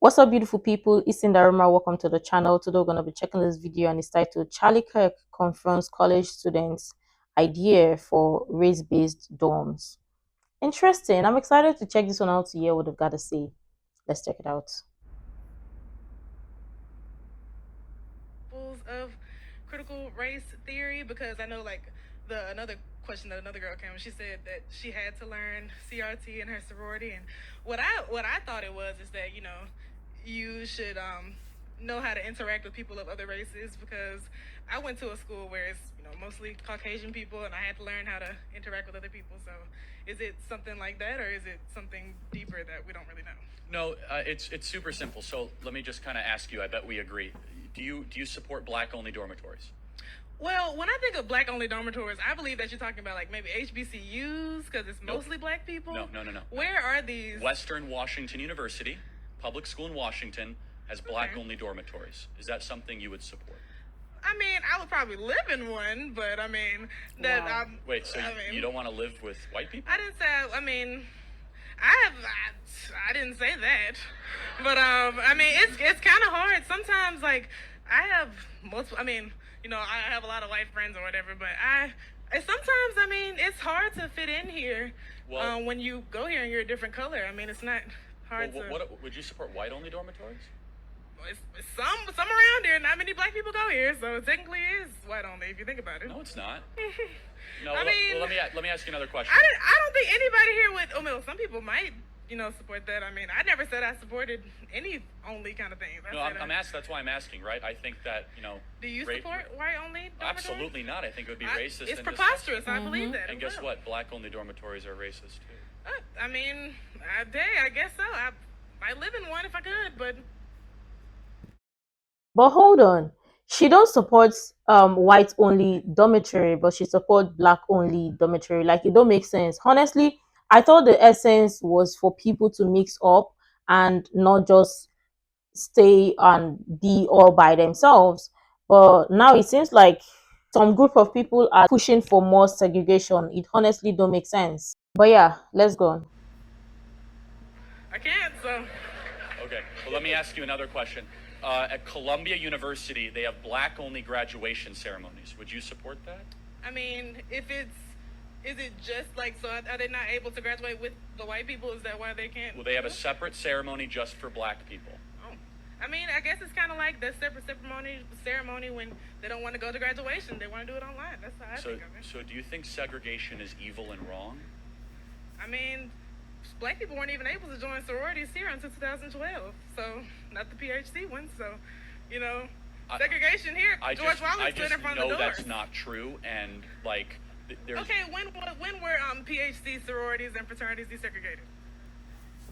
What's up, beautiful people? It's Sindafam. Welcome to the channel. Today we're going to be checking this video, and it's titled Charlie Kirk confronts college students' idea for race-based dorms. Interesting. I'm excited to check this one out to hear what they've got to say. Let's check it out. Of critical race theory, because I know like another question that another girl came, she said that she had to learn CRT in her sorority, and what I thought it was is that you should know how to interact with people of other races, because I went to a school where it's mostly Caucasian people, and I had to learn how to interact with other people. So is it something like that, or is it something deeper that we don't really know? No, it's super simple. So let me just kind of ask you, I bet we agree. Do you support black-only dormitories? Well, when I think of black-only dormitories, I believe that you're talking about like maybe HBCUs, because it's mostly black people. No. Where are these? Western Washington University, public school in Washington, has black-only dormitories. Is that something you would support? I mean, I would probably live in one, but I mean, that. Wow. Wait, so you don't want to live with white people? I didn't say. I mean, I didn't say that, but I mean, it's kind of hard sometimes. Like, I have multiple. I mean, I have a lot of white friends or whatever, but sometimes, I mean, it's hard to fit in here. Well, when you go here and you're a different color, I mean, it's not hard to. Would you support white-only dormitories? It's some around here. Not many black people go here, so it technically is white-only if you think about it. No, it's not. No, I mean, well, let me ask you another question. I don't think anybody here would. Oh, well, some people might, support that. I mean, I never said I supported any only kind of thing. That's why I'm asking, right? I think that Do you support white-only dormitories? Absolutely not. I think it would be racist. It's preposterous. I believe that. And guess what? Black-only dormitories are racist too. I mean, I guess so. I might live in one if I could, but. But hold on. She don't support white only dormitory, but she supports black only dormitory. Like, it don't make sense. Honestly, I thought the essence was for people to mix up and not just stay and be all by themselves. But now it seems like some group of people are pushing for more segregation. It honestly don't make sense. But yeah, let's go. I can't, so. Okay, well, let me ask you another question. At Columbia University, they have black-only graduation ceremonies. Would you support that? I mean, is it just like, so are they not able to graduate with the white people? Is that why they can't? Well, they have a separate ceremony just for black people. Oh, I mean, I guess it's kind of like the separate ceremony when they don't want to go to graduation. They want to do it online. That's how I think of it. So do you think segregation is evil and wrong? I mean, black people weren't even able to join sororities here until 2012. So, not the PhD one. So, segregation here. George Wallace stood in front of the doors. I just know that's not true, and like, there's. Okay, when were PhD sororities and fraternities desegregated?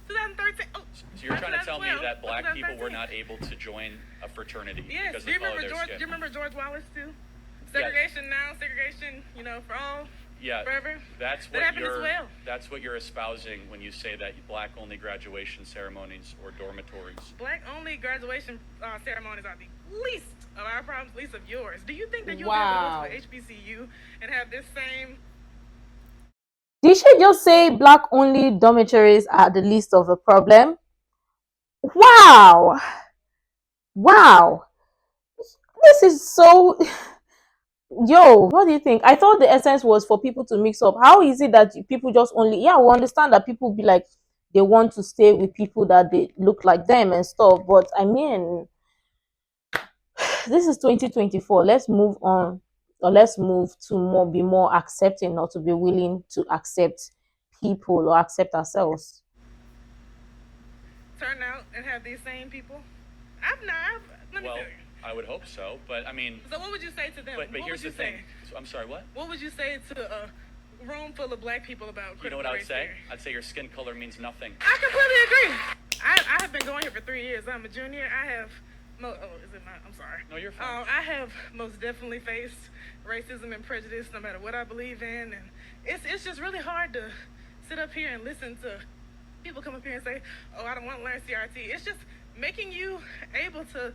2013. Oh, so you're trying to tell me that black people were not able to join a fraternity? Yes. Because Do you remember George Wallace too? Segregation now, segregation, for all. Yeah, forever. That's what you're espousing when you say that black-only graduation ceremonies or dormitories. Black-only graduation ceremonies are the least of our problems, least of yours. Do you think that you'll be able to go to HBCU and have this same? Did she just say black-only dormitories are the least of the problem? Wow. This is so. Yo, what do you think? I thought the essence was for people to mix up. How is it that people just only, we understand that people be like, they want to stay with people that they look like them and stuff, but I mean, this is 2024. Let's move on, or let's move to be more accepting, or to be willing to accept people or accept ourselves. Turn out and have these same people? Let me tell you. I would hope so, but I mean. So what would you say to them? But here's the thing. I'm sorry, what? What would you say to a room full of black people about critical race theory? You know what I would say? I'd say your skin color means nothing. I completely agree. I have been going here for 3 years. I'm a junior. I have. I'm sorry. No, you're fine. I have most definitely faced racism and prejudice, no matter what I believe in, and it's just really hard to sit up here and listen to people come up here and say, "Oh, I don't want to learn CRT." It's just making you able to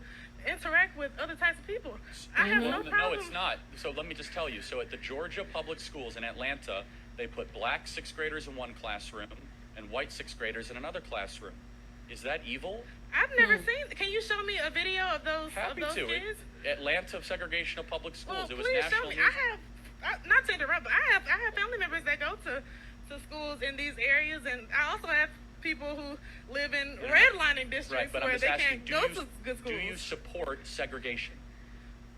interact with other types of people. I have no problem. No, it's not. So let me just tell you. So at the Georgia public schools in Atlanta, they put black 6th graders in one classroom and white 6th graders in another classroom. Is that evil? I've never seen. Can you show me a video of those Happy of those to. kids? Atlanta segregation of public schools. Well, It was please show national me. news. Not to interrupt, but I have family members that go to schools in these areas, and I also have people who live in redlining districts Right, but I'm where just they asking, can't go to good schools. do you support segregation?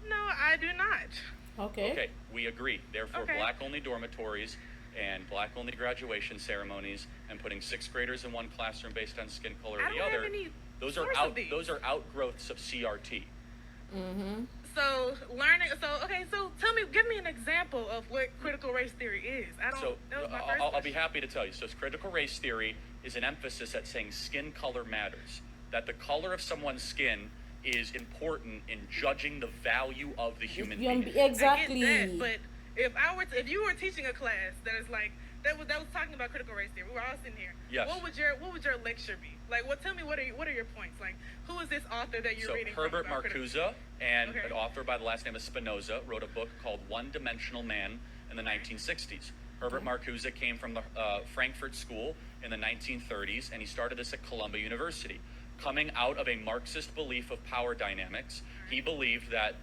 No, I do not. Okay. Okay, we agree. Therefore, Okay. black-only dormitories and black-only graduation ceremonies and putting sixth graders in one classroom based on skin color or I the don't have other, any those source are of these. those are outgrowths of CRT. So learning. So tell me, give me an example of what critical race theory is. I don't. So that was my first I'll be question. happy to tell you. So critical race theory is an emphasis at saying skin color matters. That the color of someone's skin is important in judging the value of the human being. Exactly. I get that, but if you were teaching a class that is like that was talking about critical race theory, we were all sitting here. Yes. What would your lecture be? Like, tell me what are your points? Like, who is this author that you're So reading Herbert from? about Marcuse and Okay. an author by the last name of Spinoza wrote a book called One-Dimensional Man in the 1960s. Herbert Marcuse came from the Frankfurt School in the 1930s, and he started this at Columbia University. Coming out of a Marxist belief of power dynamics, he believed that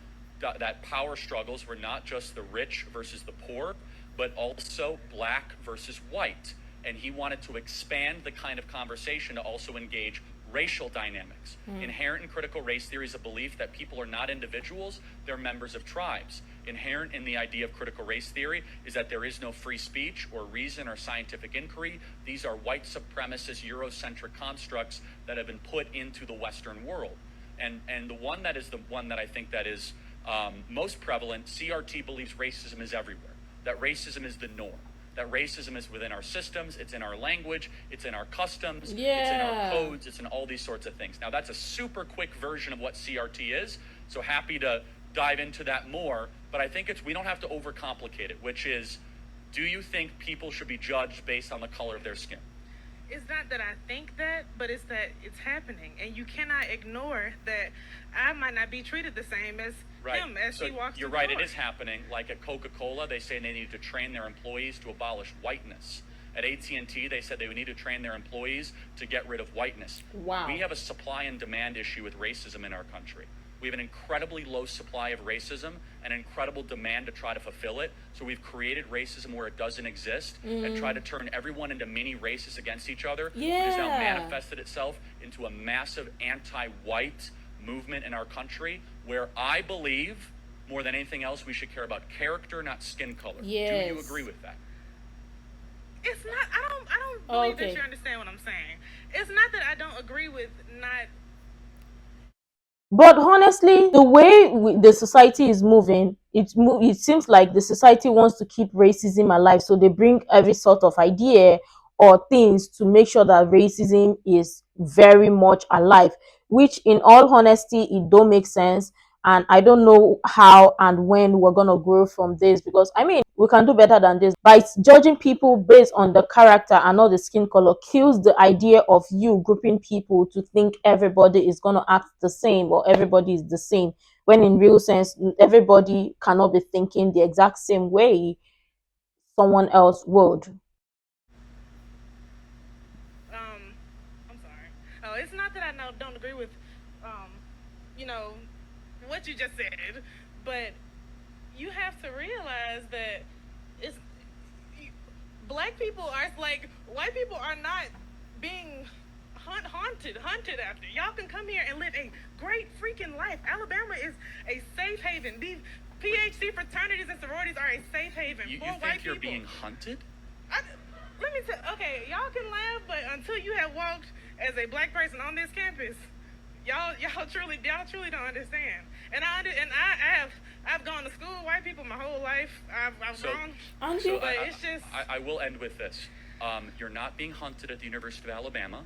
power struggles were not just the rich versus the poor, but also black versus white. And he wanted to expand the kind of conversation to also engage racial dynamics. Inherent in critical race theory is a belief that people are not individuals, they're members of tribes. Inherent in the idea of critical race theory is that there is no free speech or reason or scientific inquiry. These are white supremacist Eurocentric constructs that have been put into the Western world. And the one that I think that is most prevalent, CRT believes racism is everywhere, that racism is the norm. That racism is within our systems, it's in our language, it's in our customs, it's in our codes, it's in all these sorts of things. Now, that's a super quick version of what CRT is, so happy to dive into that more, but I think we don't have to overcomplicate it, which is, do you think people should be judged based on the color of their skin? It's not that I think that, but it's that it's happening, and you cannot ignore that I might not be treated the same as him as So he walks you're through right, the it door. is happening. Like at Coca-Cola, they say they need to train their employees to abolish whiteness. At AT&T, they said they would need to train their employees to get rid of whiteness. Wow. We have a supply and demand issue with racism in our country. We have an incredibly low supply of racism and an incredible demand to try to fulfill it. So we've created racism where it doesn't exist and try to turn everyone into mini racists against each other. It has now manifested itself into a massive anti-white movement in our country where I believe, more than anything else, we should care about character, not skin color. Yes. Do you agree with that? It's not. I don't believe that you understand what I'm saying. It's not that I don't agree with not. But honestly, the way the society is moving, it seems like the society wants to keep racism alive. So they bring every sort of idea or things to make sure that racism is very much alive, which in all honesty, it don't make sense. And I don't know how and when we're going to grow from this, because I mean, we can do better than this. By judging people based on the character and not the skin color kills the idea of you grouping people to think everybody is going to act the same or everybody is the same, when in real sense, everybody cannot be thinking the exact same way someone else would. I'm sorry. Oh, it's not that I don't agree with, you know, what you just said, but you have to realize that black people are like white people are not being hunted after. Y'all can come here and live a great freaking life. Alabama is a safe haven. These PhD fraternities and sororities are a safe haven You for think white you're people. being hunted? Let me tell. Okay, y'all can laugh, but until you have walked as a black person on this campus, y'all truly don't understand. And I've gone to school with white people my whole life. I've gone. So but it's just. I will end with this. You're not being hunted at the University of Alabama,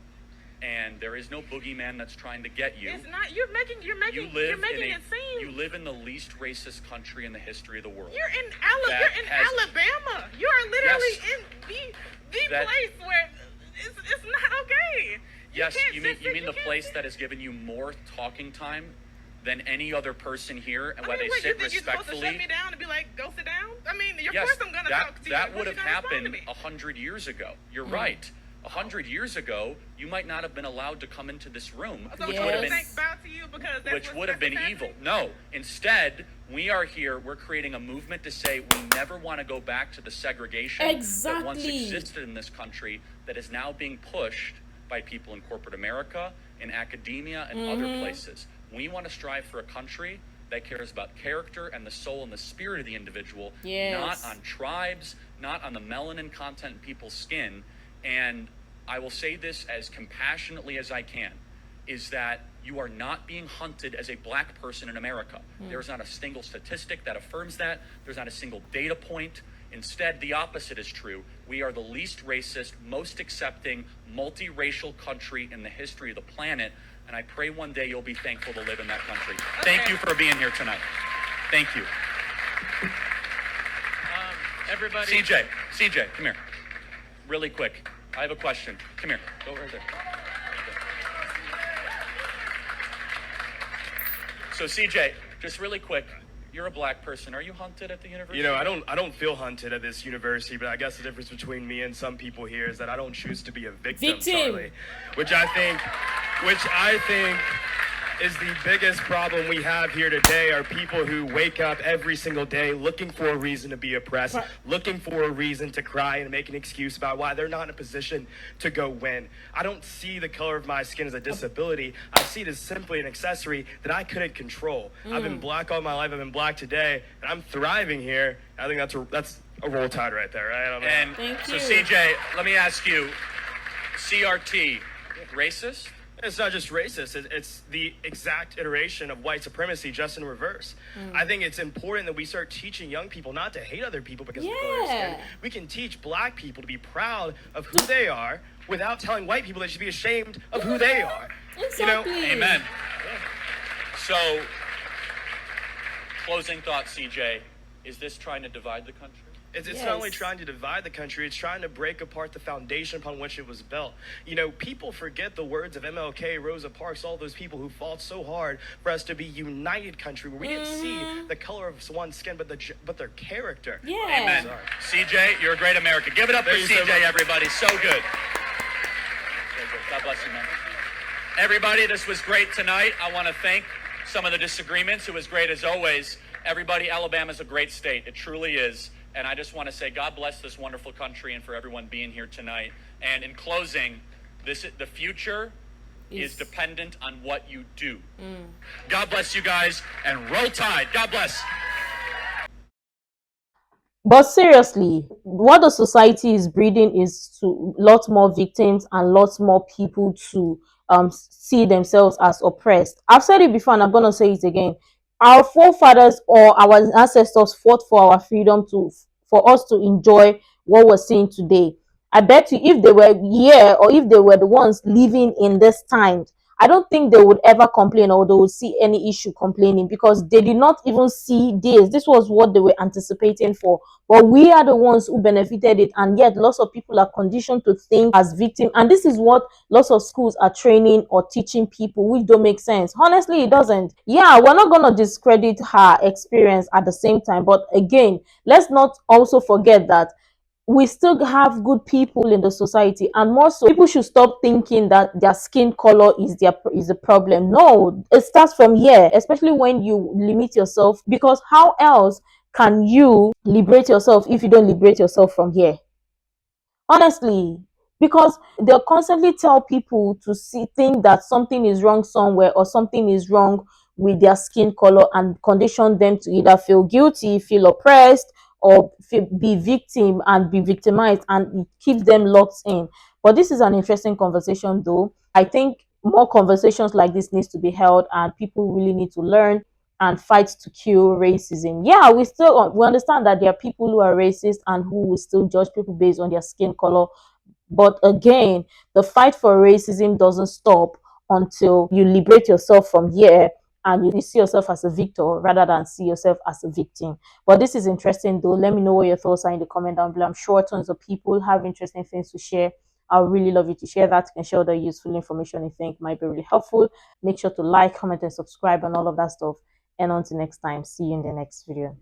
and there is no boogeyman that's trying to get you. It's not. You're making it seem. You live in the least racist country in the history of the world. You're in Alabama. You are literally in the place where it's not okay. You mean the place that has given you more talking time than any other person here, and where they sit you think you're supposed to respectfully. shut me down and be like, go sit down? I mean, of Yes, course I'm gonna talk to you. that Why would you have not respond to happened me? 100 years ago. You're right. 100 years ago, you might not have been allowed to come into this room, So which Yes. would have people been think bow to you because that's which would have been evil. No, instead, we are here. We're creating a movement to say we never want to go back to the segregation that once Exactly. existed in this country that is now being pushed by people in corporate America, in academia, and other places. We want to strive for a country that cares about character and the soul and the spirit of the individual, Yes. not on tribes, not on the melanin content in people's skin. And I will say this as compassionately as I can, is that you are not being hunted as a black person in America. There's not a single statistic that affirms that. There's not a single data point. Instead, the opposite is true. We are the least racist, most accepting, multiracial country in the history of the planet. And I pray one day you'll be thankful to live in that country. Thank you for being here tonight. Thank you. Everybody. CJ, come here. Really quick. I have a question. Come here. Go right there. So CJ, just really quick. You're a black person. Are you hunted at the university? You know, I don't feel hunted at this university, but I guess the difference between me and some people here is that I don't choose to be a victim. Charlie, which I think is the biggest problem we have here today are people who wake up every single day looking for a reason to be oppressed, looking for a reason to cry and make an excuse about why they're not in a position to go win. I don't see the color of my skin as a disability. I see it as simply an accessory that I couldn't control. I've been black all my life. I've been black today, and I'm thriving here. I think that's a roll tide right there, right? I And Thank so you. CJ, let me ask you, CRT, racist? It's not just racist, it's the exact iteration of white supremacy, just in reverse. I think it's important that we start teaching young people not to hate other people because of the color of their skin. Yeah. We can teach black people to be proud of who they are without telling white people they should be ashamed of who they are. Exactly. You know, Amen. So, closing thought, CJ, is this trying to divide the country? It's Yes. not only trying to divide the country, it's trying to break apart the foundation upon which it was built. You know, people forget the words of MLK, Rosa Parks, all those people who fought so hard for us to be united country, where we didn't see the color of one's skin, but their character. Yeah. Amen. Sorry. CJ, you're a great American. Give it up Thank for you so CJ, much. everybody. So good. So good. God bless you, man. Everybody, this was great tonight. I want to thank some of the disagreements. It was great as always. Everybody, Alabama's a great state. It truly is. And I just want to say God bless this wonderful country and for everyone being here tonight. And in closing, the future is dependent on what you do. God bless you guys and roll tide. God bless. But seriously, what the society is breeding is to lots more victims and lots more people to see themselves as oppressed. I've said it before and I'm gonna say it again. Our forefathers or our ancestors fought for our freedom for us to enjoy what we're seeing today. I bet you if they were here or if they were the ones living in this time, I don't think they would ever complain or they would see any issue complaining because they did not even see this. This was what they were anticipating for. But we are the ones who benefited it, and yet lots of people are conditioned to think as victims. And this is what lots of schools are training or teaching people, which don't make sense. Honestly, it doesn't. Yeah, we're not gonna discredit her experience at the same time. But again, let's not also forget that we still have good people in the society, and more so people should stop thinking that their skin color is the problem. No, it starts from here, especially when you limit yourself, because how else can you liberate yourself if you don't liberate yourself from here? Honestly, because they'll constantly tell people to think that something is wrong somewhere or something is wrong with their skin color and condition them to either feel guilty, feel oppressed, or be victim and be victimized, and it keeps them locked in. But this is an interesting conversation though. I think more conversations like this needs to be held, and people really need to learn and fight to kill racism. Yeah, we understand that there are people who are racist and who will still judge people based on their skin color. But again, the fight for racism doesn't stop until you liberate yourself from here and you see yourself as a victor rather than see yourself as a victim. But this is interesting though. Let me know what your thoughts are in the comment down below. I'm sure tons of people have interesting things to share. I would really love you to share that. You can share the useful information you think might be really helpful. Make sure to like, comment, and subscribe and all of that stuff. And until next time, see you in the next video.